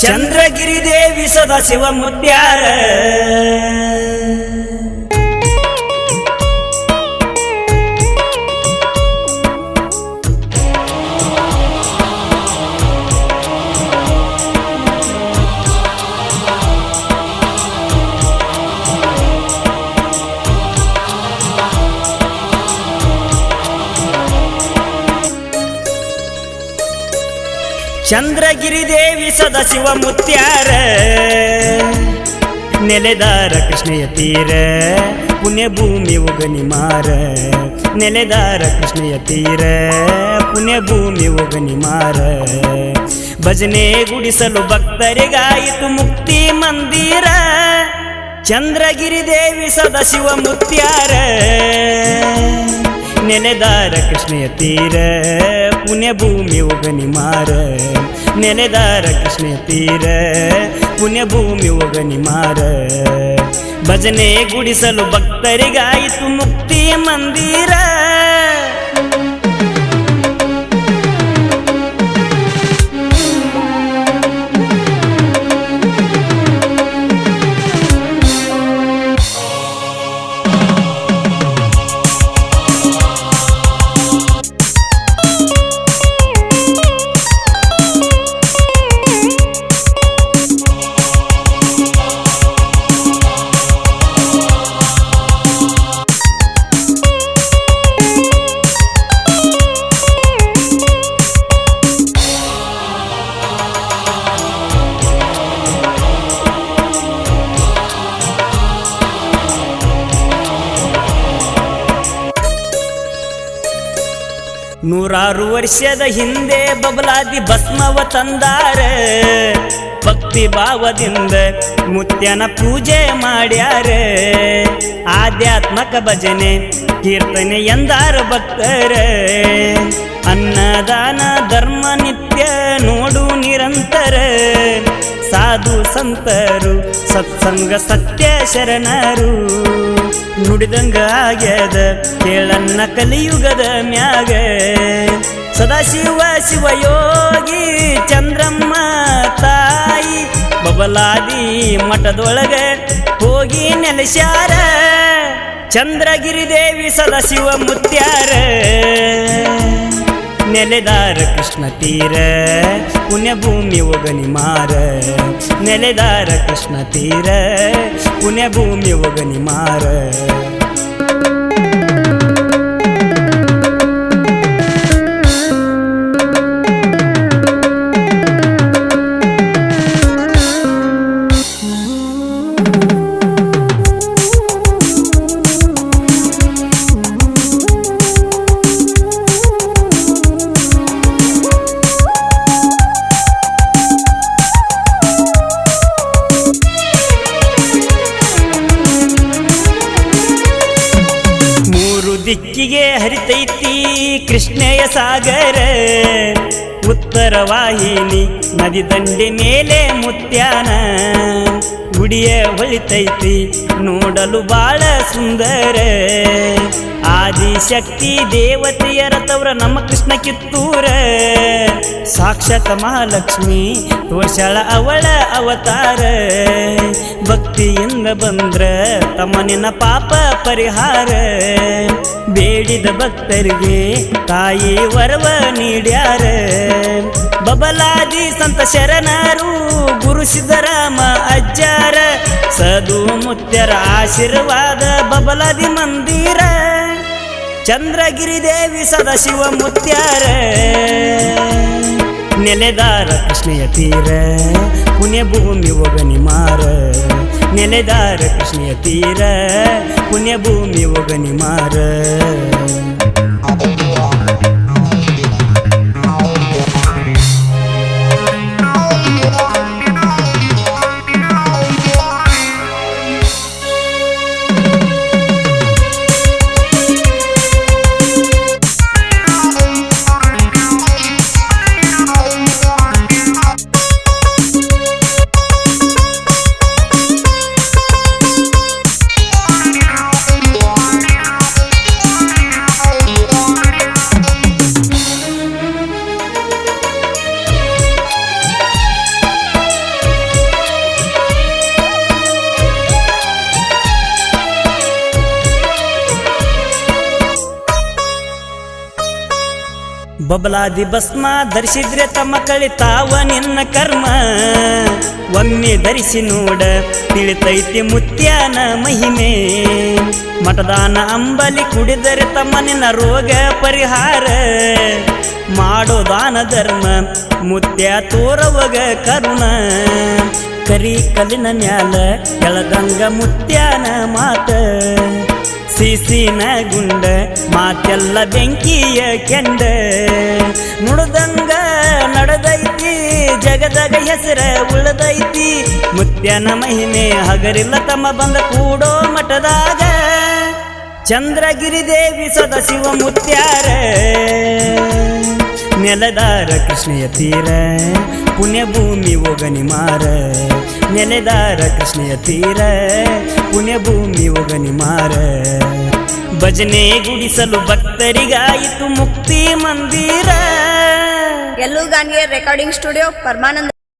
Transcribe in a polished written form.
ಚಂದ್ರಗಿರಿ ದೇವಿ ಸದಾಶಿವ ಮುತ್ಯಾರ ಚಂದ್ರಗಿರಿ ದೇವಿ ಸದಾಶಿವ ಮುತ್ಯಾರ ನೆಲೆದಾರ ಕೃಷ್ಣೆಯ ತೀರ ಪುಣ್ಯ ಭೂಮಿ ಒಗನಿ ಮಾರ ನೆಲೆದಾರ ಕೃಷ್ಣೆಯ ತೀರ ಪುಣ್ಯ ಭೂಮಿ ಒಗನಿ ಮಾರ ಭಜನೆ ಗುಡಿಸಲು ಭಕ್ತರಿಗಾಯಿತು ಮುಕ್ತಿ ಮಂದಿರ ಚಂದ್ರಗಿರಿ ದೇವಿ ಸದಾಶಿವ ಮುತ್ಯಾರ ನೆನೆದಾರ ಕೃಷ್ಣೆಯ ತೀರ ಪುಣ್ಯ ಭೂಮಿ ಒಗನಿ ಮಾರ ನೆನೆದಾರ ಕೃಷ್ಣೆಯ ತೀರ ಪುಣ್ಯ ಭೂಮಿ ಒಗನಿ ಮಾರ ಭಜನೆ ಗುಡಿಸಲು ಭಕ್ತರಿಗಾಯಿತು ಮುಕ್ತಿ ಮಂದಿರ ನೂರಾರು ವರ್ಷದ ಹಿಂದೆ ಬಬಲಾದಿ ಭಸ್ಮವ ತಂದಾರ ಭಕ್ತಿ ಭಾವದಿಂದ ಮುತ್ಯನ ಪೂಜೆ ಮಾಡ್ಯಾರ ಆಧ್ಯಾತ್ಮಕ ಭಜನೆ ಕೀರ್ತನೆ ಎಂದಾರ ಭಕ್ತರ ಅನ್ನದಾನ ಧರ್ಮ ನಿತ್ಯ ನೋಡು ನಿರಂತರ ಸಾಧು ಸಂತರು ಸತ್ಸಂಗ ಸತ್ಯ ಶರಣರು ನುಡಿದಂಗ ಆಗ್ಯದ ಕೇಳನ್ನ ಕಲಿಯುಗದ ಮ್ಯಾಗ ಸದಾಶಿವ ಶಿವಯೋಗಿ ಚಂದ್ರಮ್ಮ ತಾಯಿ ಬಬಲಾದಿ ಮಠದೊಳಗ ಹೋಗಿ ನೆಲೆಸ್ಯಾರ ಚಂದ್ರಗಿರಿ ದೇವಿ ಸದಾಶಿವ ಮುತ್ಯಾರ ನೆಲೆದಾರ ಕೃಷ್ಣ ತೀರ ಪುಣ್ಯ ಭೂಮಿ ಒಗನಿ ಮಾರ ನೆಲೆದಾರ ಕೃಷ್ಣ ತೀರ ಪುಣ್ಯ ಭೂಮಿ ಒಗನಿ ಮಾರ ದಿಕ್ಕಿಗೆ ಹರಿತೈತಿ ಕೃಷ್ಣೆಯ ಸಾಗರ ಉತ್ತರ ವಾಹಿನಿ ನದಿ ದಂಡೆ ಮೇಲೆ ಮುತ್ಯಾನ ಗುಡಿಯ ಹೊಳಿತೈತಿ ನೋಡಲು ಬಾಳ ಸುಂದರ ಆದಿಶಕ್ತಿ ದೇವತೆಯರ ತವರ ನಮ್ಮ ಕೃಷ್ಣ ಕಿತ್ತೂರ ಸಾಕ್ಷಾತ್ ಮಹಾಲಕ್ಷ್ಮಿ ತೋರ್ಸಳ ಅವಳ ಅವತಾರ ಭಕ್ತಿಯಿಂದ ಬಂದ್ರ ತಮ್ಮನಿನ ಪಾಪ ಪರಿಹಾರ ಬೇಡಿದ ಭಕ್ತರಿಗೆ ತಾಯಿ ವರವ ನೀಡ್ಯಾರ ಬಬಲಾದಿ ಸಂತ ಶರಣರು ಗುರು ಸಿದ್ದರಾಮ ಅಜ್ಜಾರ ಸದು ಮುತ್ಯರ ಆಶೀರ್ವಾದ ಬಬಲಾದಿ ಮಂದಿರ ಚಂದ್ರಗಿರಿ ದೇವಿ ಸದಾಶಿವ ಮುತ್ಯಾರ ನೆಲೆದಾರ ಕೃಷ್ಣೆಯ ತೀರ ಪುಣ್ಯ ಭೂಮಿ ಒಗನಿ ಮಾರ ನೆಲೆದಾರ ಕೃಷ್ಣೆಯ ತೀರ ಪುಣ್ಯ ಭೂಮಿ ಒಗನಿ ಮಾರ ಬಬಲಾದಿ ಭಸ್ಮ ಧರಿಸಿದ್ರೆ ತಮ್ಮ ಕಳಿತಾವ ನಿನ್ನ ಕರ್ಮ ಒಮ್ಮೆ ಧರಿಸಿ ನೋಡ ತಿಳಿತೈತಿ ಮುತ್ಯಾನ ಮಹಿಮೆ ಮತದಾನ ಅಂಬಲಿ ಕುಡಿದರೆ ತಮ್ಮ ನಿನ್ನ ರೋಗ ಪರಿಹಾರ ಮಾಡೋ ದಾನ ಧರ್ಮ ಮುತ್ಯ ತೋರವಗ ಕರುಣ ಕರಿ ಕಲ್ಲಿನ ಮ್ಯಾಲ ಎಳದಂಗ ಮುತ್ಯಾನ ಮಾತ ಸಿಸಿನ ಗುಂಡ ಮಾತೆಲ್ಲ ಬೆಂಕಿಯ ಕೆಂಡ ನುಡ್ದಂಗ ನಡೆದೈತಿ ಜಗದಾಗ ಹೆಸರ ಉಳದೈತಿ ಮುತ್ಯನ ಮಹಿಮೆ ಹಗರಿಲ್ಲ ತಮ್ಮ ಬಂದ ಕೂಡೋ ಮಠದಾಗ ಚಂದ್ರಗಿರಿ ದೇವಿ ಸದಾಶಿವ ಮುತ್ಯಾರ ನೆಲದಾರ ಕೃಷ್ಣೆಯ ತೀರ ಪುಣ್ಯ ಭೂಮಿ ಒಗನಿ ಮಾರ ನೆಲೆದಾರ ಕೃಷ್ಣೆಯ ತೀರ ಪುಣ್ಯ ಭೂಮಿ ಒಗನಿ ಮಾರ ಭಜನೆ ಗುಡಿಸಲು ಭಕ್ತರಿಗಾಯಿತು ಮುಕ್ತಿ ಮಂದಿರ ಎಲ್ಲೂ ಗಾನ್ಗೆ ರೆಕಾರ್ಡಿಂಗ್ ಸ್ಟುಡಿಯೋ ಪರಮಾನಂದ